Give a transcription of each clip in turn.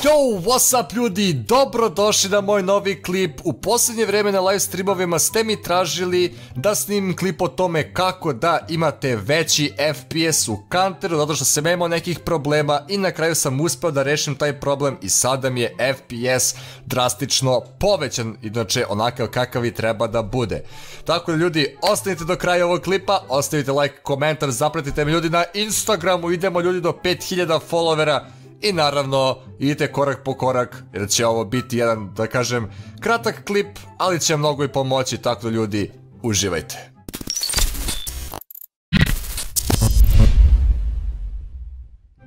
Yo, what's up ljudi, dobrodošli na moj novi klip. U posljednje vrijeme na live streamovima ste mi tražili da snimim klip o tome kako da imate veći FPS u Counteru, zato što sam imao nekih problema i na kraju sam uspio da rešim taj problem i sada mi je FPS drastično povećan, inače onakav kakav i treba da bude. Tako da ljudi, ostanite do kraja ovog klipa, ostavite like, komentar, zapratite me ljudi na Instagramu, idemo ljudi do 5000 followera. I naravno, idite korak po korak, jer će ovo biti jedan, da kažem, kratak klip, ali će mnogo i pomoći, tako da ljudi, uživajte.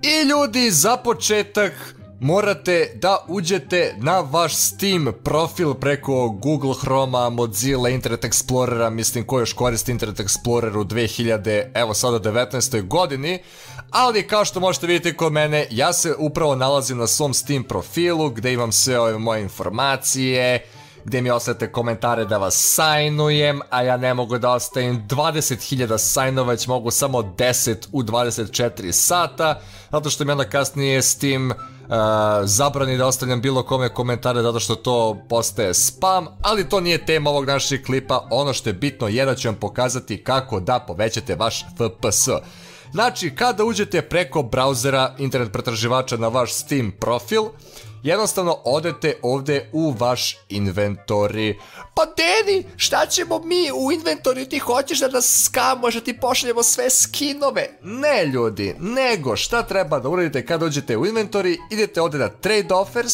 I ljudi, za početak morate da uđete na vaš Steam profil preko Google Chroma, Mozilla, Internet Explorera, mislim ko još koristi Internet Explorer u 2019. godini. Ali kao što možete vidjeti kod mene, ja se upravo nalazim na svom Steam profilu gdje imam sve ove moje informacije, gdje mi ostavite komentare da vas sajnujem, a ja ne mogu da ostavim 20.000 sajnova, već mogu samo 10 u 24 sata, zato što mi onda kasnije Steam zabrani da ostavljam bilo kome komentare zato što to postaje spam, ali to nije tema ovog našeg klipa. Ono što je bitno je da ću vam pokazati kako da povećate vaš FPS. Znači, kada uđete preko brauzera, internet pretraživača na vaš Steam profil, jednostavno odete ovdje u vaš inventory. Pa Deni, šta ćemo mi u inventory? Ti hoćeš da nas skamuješ, da ti pošaljemo sve skinove? Ne ljudi, nego šta treba da uradite kada uđete u inventory, idete ovdje na trade offers.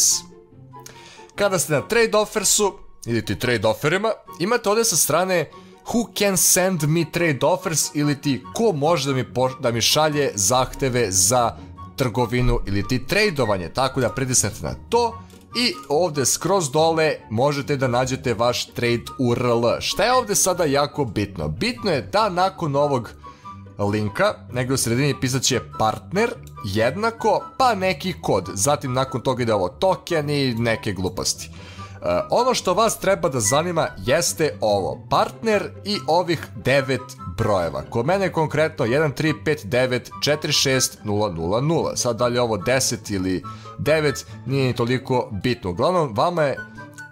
Kada ste na trade offersu, idete trade offerima, imate ovdje sa strane who can send me trade offers, ili ti ko može da mi šalje zahteve za trgovinu ili ti tradovanje, tako da pritisnete na to i ovdje skroz dole možete da nađete vaš trade URL. Šta je ovdje sada jako bitno? Bitno je da nakon ovog linka, negdje u sredini pisat će partner, jednako, pa neki kod, zatim nakon toga ide ovo token i neke gluposti. Ono što vas treba da zanima jeste ovo, partner i ovih 9 brojeva. Kod mene konkretno 135946000. Sad dalje ovo 10 ili 9 nije ni toliko bitno. Uglavnom, vama je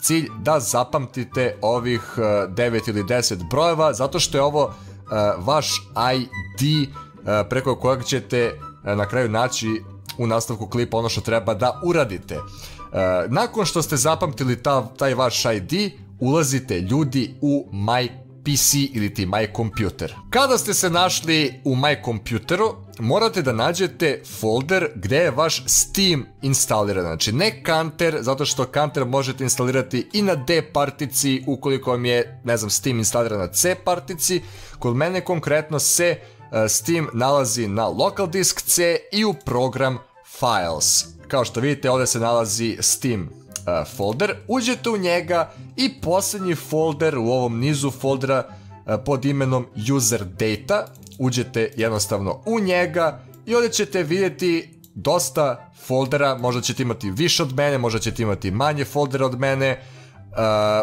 cilj da zapamtite ovih 9 ili 10 brojeva, zato što je ovo vaš ID preko kojeg ćete na kraju naći u nastavku klipa ono što treba da uradite. Nakon što ste zapamtili taj vaš ID, ulazite ljudi u My PC ili ti My Computer. Kada ste se našli u My Computeru, morate da nađete folder gdje je vaš Steam instaliran. Znači ne Counter, zato što Counter možete instalirati i na D partici ukoliko vam je, ne znam, Steam instaliran na C partici. Kod mene konkretno se Steam nalazi na local disk C i u program Files. Kao što vidite, ovdje se nalazi Steam folder, uđete u njega i posljednji folder u ovom nizu foldera pod imenom User Data, uđete jednostavno u njega i ovdje ćete vidjeti dosta foldera, možda ćete imati više od mene, možda ćete imati manje foldera od mene.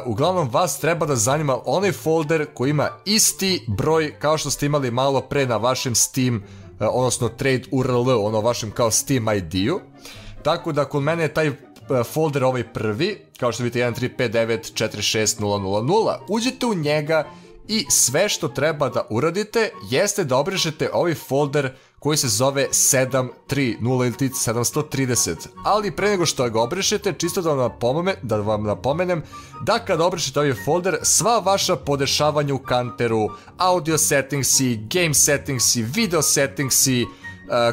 Uglavnom vas treba da zanima onaj folder koji ima isti broj kao što ste imali malo pre na vašem Steam, odnosno trade URL, ono vašem kao Steam ID-u. Tako da kod mene je taj folder ovaj prvi, kao što vidite 135946000, uđete u njega i sve što treba da uradite jeste da obrišete ovaj folder koji se zove 730 ili 730, ali pre nego što ga obrišete, čisto da vam napomenem da kada obrišete ovaj folder, sva vaša podešavanja u Counteru, audio settingsi, game settingsi, video settingsi,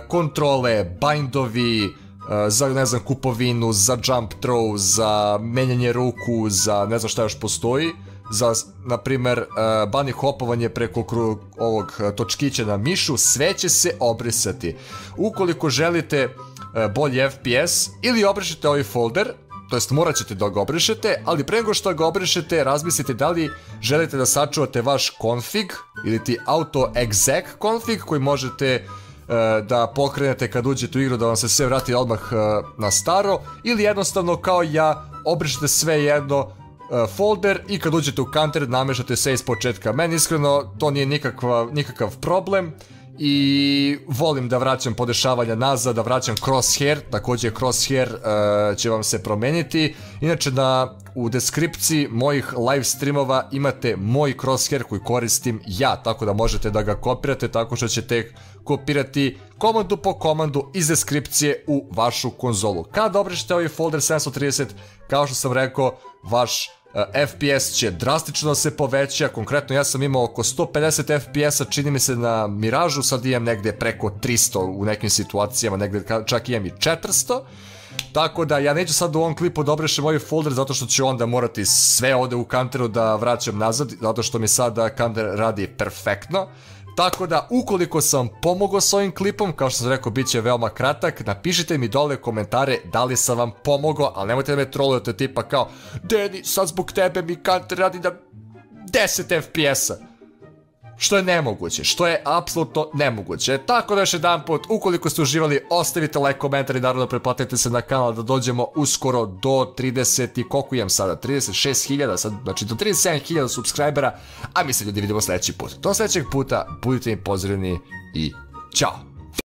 kontrole, bindovi, za, ne znam, kupovinu, za jump throw, za menjanje ruku, za ne znam šta još postoji, za, na primer, bunny hopovanje preko ovog točkića na mišu, sve će se obrisati. Ukoliko želite bolji FPS, ili obrišete ovaj folder, to jest morat ćete da ga obrišete, ali pre nego što ga obrišete, razmislite da li želite da sačuvate vaš config, ili ti auto exec config koji možete da pokrenete kad uđete u igru da vam se sve vrati odmah na staro, ili jednostavno kao ja obrišete sve jedno folder i kad uđete u Counter namešate sve iz početka. Meni iskreno to nije nikakav problem i volim da vraćam podešavanja nazad, da vraćam crosshair, također crosshair će vam se promeniti. Inače u deskripciji mojih live streamova imate moj crosshair koji koristim ja, tako da možete da ga kopirate tako što ćete kopirati komandu po komandu iz deskripcije u vašu konzolu. Kada obrišete ovaj folder 730, kao što sam rekao, vaš FPS će drastično se poveća. Konkretno ja sam imao oko 150 FPS-a, čini mi se na Miražu, sad imam negde preko 300 u nekim situacijama, negde čak imam i 400. Tako da ja neću sad u ovom klipu da obrišem ovaj folder zato što ću onda morati sve ovde u Camteru da vraćam nazad, zato što mi sada Camter radi perfektno. Tako da, ukoliko sam pomogao s ovim klipom, kao što sam rekao, bit će veoma kratak, napišite mi dole komentare da li sam vam pomogao, ali nemojte da me trolujete tipa kao Deni, sad zbog tebe mi Camter radi na 10 FPS-a. Što je nemoguće, što je apsolutno nemoguće. Tako da još jedan put, ukoliko ste uživali, ostavite like, komentar i naravno pretplatite se na kanal da dođemo uskoro do 30 i koliko imam sada, 36.000 sad, znači do 37.000 subscribera, a mi se ljudi vidimo sljedeći put. Do sljedećeg puta, budite im pozdravljeni i ćao!